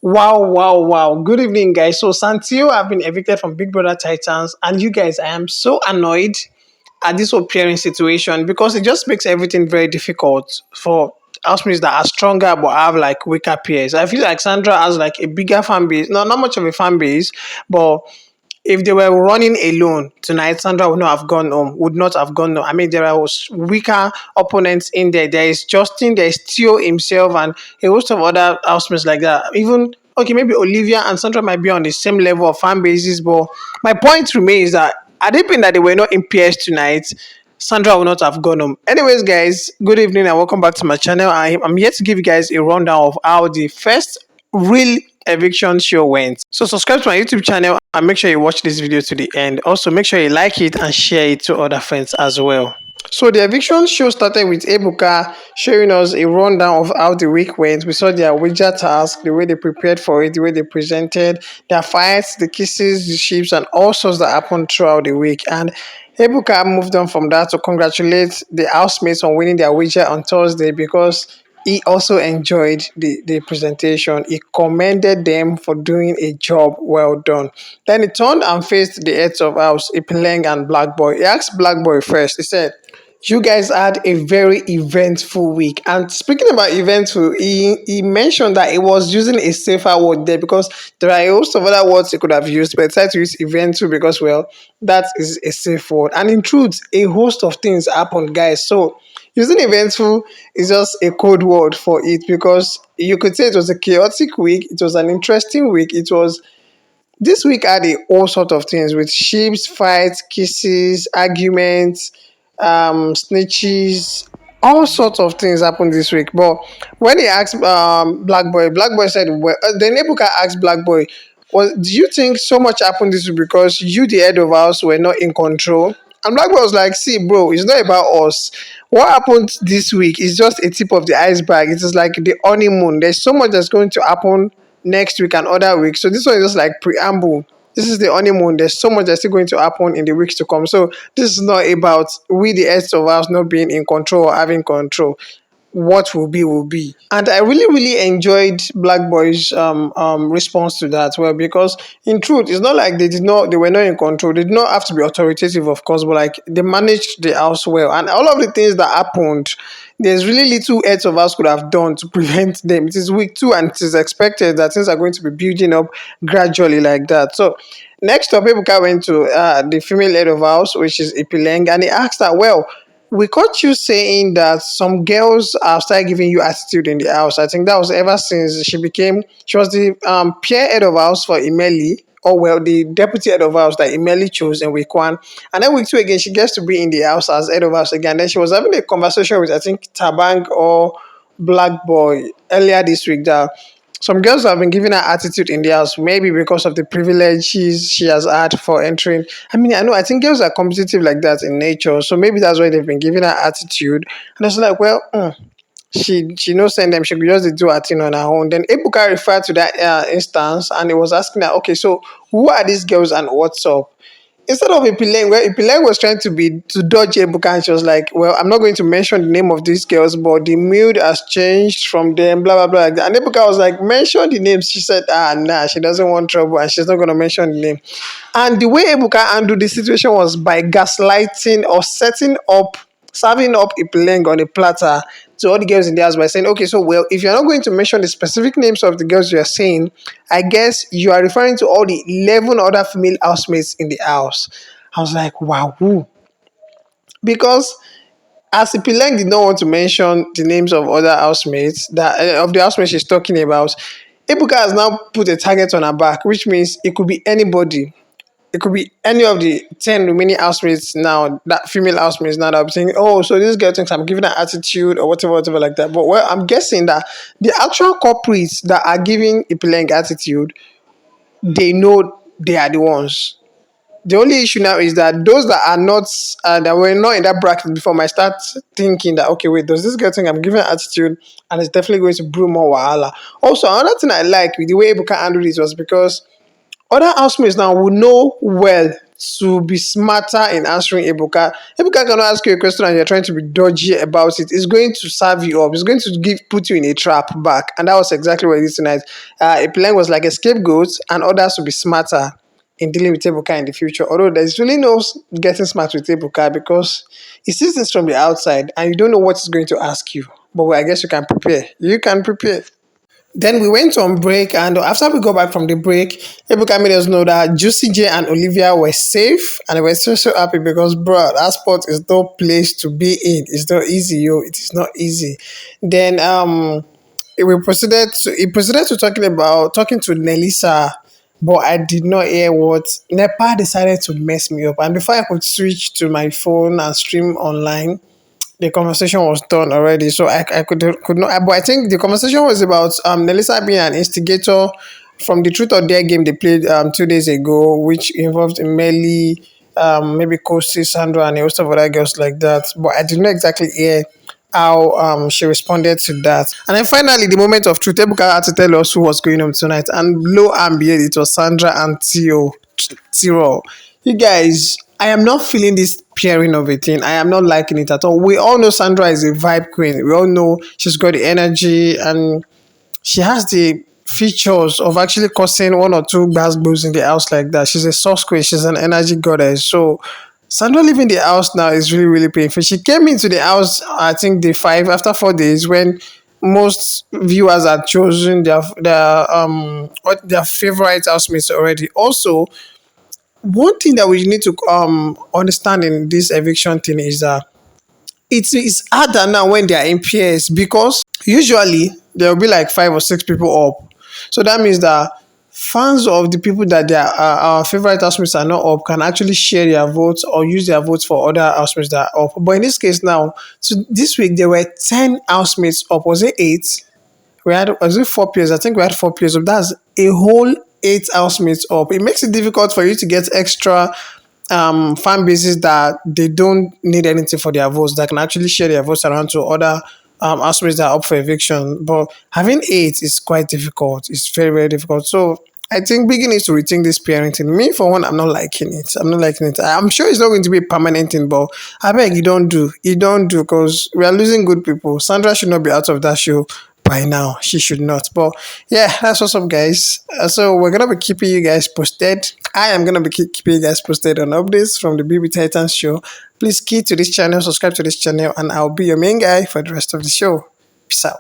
Wow, wow, wow. Good evening, guys. So, Santio, I've been evicted from Big Brother Titans, and you guys, I am so annoyed at this whole pairing situation because it just makes everything very difficult for housemates that are stronger but have like weaker peers. I feel like Sandra has like a bigger fan base, no, not much of a fan base, but if they were running alone tonight, Sandra would not have gone home. Would not have gone home. I mean, there are weaker opponents in there. There is Justin, there is Theo himself, and a host of other housemates like that. Even okay, maybe Olivia and Sandra might be on the same level of fan bases, but my point remains that had it been that they were not in pairs tonight, Sandra will not have gone home. Anyways, guys, good evening and welcome back to my channel. I'm here to give you guys a rundown of how the first real eviction show went. So subscribe to my YouTube channel and make sure you watch this video to the end. Also, make sure you like it and share it to other friends as well. So the eviction show started with Ebuka showing us a rundown of how the week went. We saw their wager task, the way they prepared for it, the way they presented, their fights, the kisses, the ships, and all sorts that happened throughout the week. And Ebuka moved on from that to congratulate the housemates on winning their wager on Thursday because he also enjoyed the presentation. He commended them for doing a job well done. Then he turned and faced the heads of house, Ipeleng and Black Boy. He asked Black Boy first. He said, you guys had a very eventful week. And speaking about eventful, he mentioned that he was using a safer word there because there are a host of other words he could have used, but he decided to use eventful because, well, that is a safe word. And in truth, a host of things happened, guys. So using eventful is just a code word for it because you could say it was a chaotic week, it was an interesting week, it was this week had a whole sort of things with ships, fights, kisses, arguments, snitches, all sorts of things happened this week. But when he asked Black Boy said, well, then Ebuka asked Black Boy, well, do you think so much happened this week because you, the head of house, were not in control? And Black Boy was like, see, bro, it's not about us. What happened this week is just a tip of the iceberg. It is like the honeymoon. There's so much that's going to happen next week and other weeks. So this one is just like preamble. This is the honeymoon. There's so much that's still going to happen in the weeks to come. So this is not about we the heads of us not being in control or having control. What will be will be. And I really enjoyed Black Boy's response to that. Well, because in truth, it's not like they were not in control. They did not have to be authoritative, of course, but like they managed the house well. And all of the things that happened, there's really little heads of us could have done to prevent them. It is week 2 and it is expected that things are going to be building up gradually like that. So next up, Ebuka went to the female head of house, which is Ipileng, and he asked her, well, we caught you saying that some girls have started giving you attitude in the house. I think that was ever since she was the peer head of house for Imeli, or well, the deputy head of house that Imeli chose in week 1. And then week 2 again, she gets to be in the house as head of house again. Then she was having a conversation with, I think, Tabang or Black Boy earlier this week that some girls have been giving her attitude in the house, maybe because of the privileges she has had for entering. I mean, I think girls are competitive like that in nature, so maybe that's why they've been giving her attitude. And it's like, well, she knows send them, she could just do her thing on her own. Then Ebuka referred to that instance and he was asking her, okay, so who are these girls and what's up? Instead of Ipileng, where Ipileng was trying to dodge Ebuka, and she was like, well, I'm not going to mention the name of these girls, but the mood has changed from them, blah, blah, blah. Like that. And Ebuka was like, mention the names. She said, nah, she doesn't want trouble and she's not going to mention the name. And the way Ebuka handled the situation was by gaslighting or serving up Ipileng on a platter to all the girls in the house by saying, okay, so well, if you're not going to mention the specific names of the girls you're saying, I guess you are referring to all the 11 other female housemates in the house. I was like, wow. Because as Ipileng did not want to mention the names of other housemates, of the housemates she's talking about, Ebuka has now put a target on her back, which means it could be anybody. It could be any of the 10 remaining housemates now, that female housemates now that I'm saying, oh, so this girl thinks I'm giving her attitude or whatever like that. But well, I'm guessing that the actual culprits that are giving Ipileng attitude, they know they are the ones. The only issue now is that those that are not, that were not in that bracket before might start thinking that, okay, wait, does this girl think I'm giving her attitude and it's definitely going to brew more wahala. Also, another thing I like with the way Ebuka handled it was because other housemates now will know well to be smarter in answering Ebuka. Ebuka cannot ask you a question and you're trying to be dodgy about it. It's going to serve you up. It's going to put you in a trap back. And that was exactly what it is tonight. Epileng was like a scapegoat and others to be smarter in dealing with Ebuka in the future. Although there's really no getting smart with Ebuka because he sees this from the outside and you don't know what he's going to ask you. But I guess you can prepare. You can prepare. Then we went on break, and after we got back from the break, Ebuka made us know that Juicyjay and Olivia were safe, and they were so happy because, bro, that spot is no place to be in. It's not easy, yo. It is not easy. Then he proceeded to talking to Nelisa, but I did not hear what Nepa decided to mess me up. And before I could switch to my phone and stream online, the conversation was done already, so I could not. But I think the conversation was about Nelisa being an instigator from the Truth or Dare game they played 2 days ago, which involved Melly, maybe Kosi, Sandra, and a host of other girls like that. But I did not exactly hear how she responded to that. And then finally, the moment of truth, Ebuka had to tell us who was going home tonight. And lo and behold, it was Sandra and Theo. Tiro. You guys, I am not feeling this pairing of a thing. I am not liking it at all. We all know Sandra is a vibe queen. We all know she's got the energy and she has the features of actually causing one or two blows in the house like that. She's a source queen. She's an energy goddess. So Sandra leaving the house now is really, really painful. She came into the house, I think, day 5 after 4 days when most viewers had chosen their favorite housemates already. Also, one thing that we need to understand in this eviction thing is that it is harder now when they are in pairs because usually there will be like 5 or 6 people up. So that means that fans of the people that our favorite housemates are not up can actually share their votes or use their votes for other housemates that are up. But in this case now, so this week there were 10 housemates up. Was it 8? We had, was it 4 players? I think we had 4 players up. That's a whole 8 housemates up. It makes it difficult for you to get extra fan bases that they don't need anything for their votes, that can actually share their votes around to other housemates that are up for eviction. But having 8 is quite difficult. It's very, very difficult. So I think Biggie needs to rethink this parenting. Me, for one, I'm not liking it. I'm not liking it. I'm sure it's not going to be a permanent thing, but I beg you don't do. You don't do because we are losing good people. Sandra should not be out of that show by now. She should not. But yeah, that's what's up, guys. So we're gonna be keeping you guys posted. I am gonna be keeping you guys posted on updates from the BBTitans show. Please key to this channel, subscribe to this channel, and I'll be your main guy for the rest of the show. Peace out.